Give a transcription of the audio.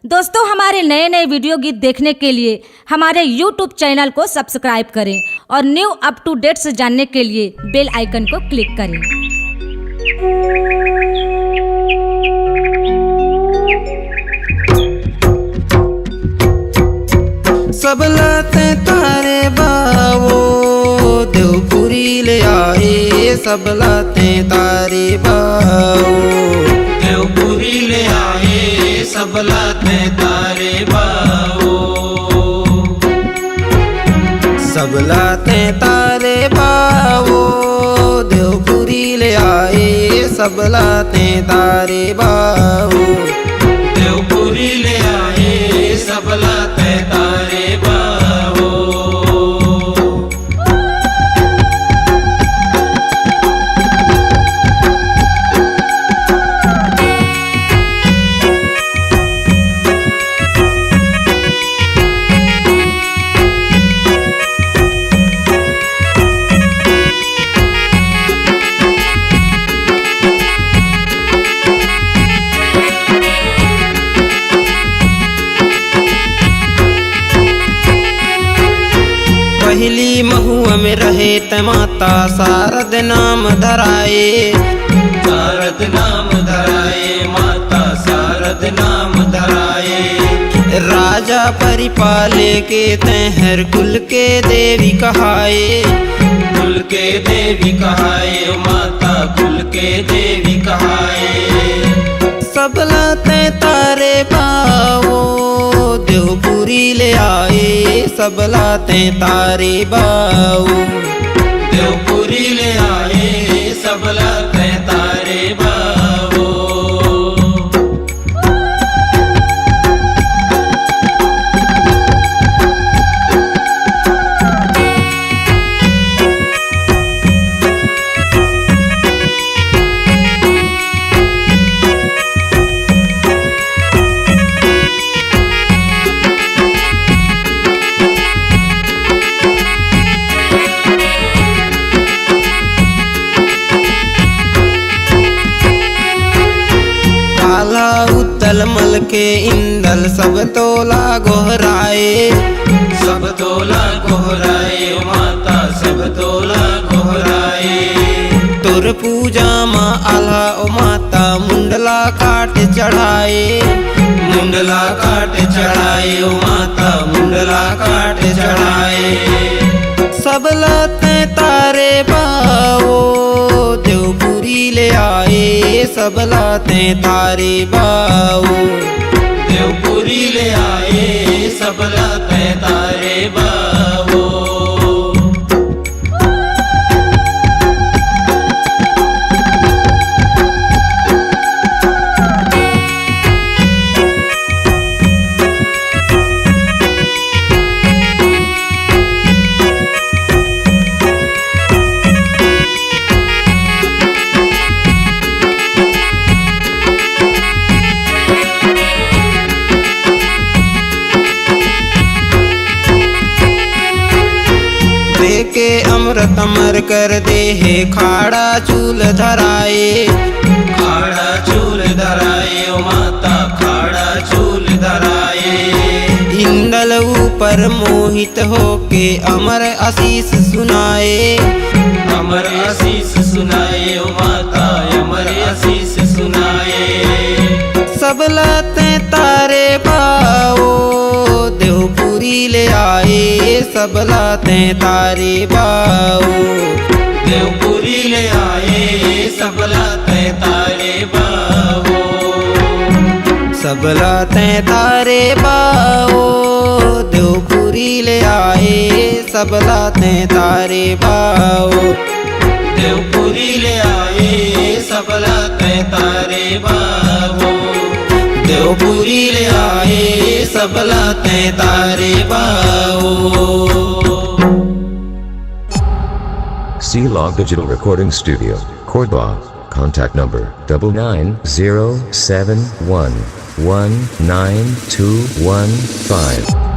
दोस्तों, हमारे नए नए वीडियो गीत देखने के लिए हमारे YouTube चैनल को सब्सक्राइब करें और न्यू अप टू डेट्स जानने के लिए बेल आइकन को क्लिक करें। सब लाते तारे बावो देवपुरी ले आए, सब लाते तारे बावो देवपुरी ले आए, सब लाते तारे बावो। सब लाते तारे बावो देवपुरी ले आए, सब लाते तारे बावो देवपुरी ले आए, सब लाते तारे बावो। पहली महुआ में रहे त माता शारद नाम धराए, शारद नाम धराए, माता शारद नाम धराए। राजा परिपाले के तहर कुल के देवी कहाए, कुल के देवी कहाए, माता कुल के देवी कहाए। सब लाते तारे बावो देवपुरी ले आए, सब लाते तारे बावो देवपुरी ले आए, सब लाते तारे बावो। उत्तल मल के इंदल सब तोला गोहराए, सब तोला गोहराए, माता सब तोला गोहराए। तुर पूजा माँ आला ओ माता मुंडला काट चढ़ाए, मुंडला काट चढ़ाए, ओ माता मुंडला काट चढ़ाए। सब लाते तारे बावो देवपुरी ले आए, सब लाते तारे बावो देवपुरी ले आए, सब लाते तारे बावो। के अमृत अमर कर दे है खाड़ा चूल धराए, खाड़ा चूल धराए, ओ माता खाड़ा चूल धराए। इंदल ऊपर मोहित होके अमर आशीष सुनाए, अमर आशीष सुनाए, ओ माता अमर आशीष सुनाए। सब लाते तारे बावो देवपुरी ले आए, सब लाते तारे बावो देवपुरी ले आए, सब लाते तारे बावो। सब लाते तारे बावो देवपुरी ले आए, सब लाते तारे बावो देवपुरी ले आए, सब लाते तारे बावो देवपुरी ले आए, सब लाते तारे बावो। C-Log Digital Recording Studio, Cordoba. Contact number 9907119215.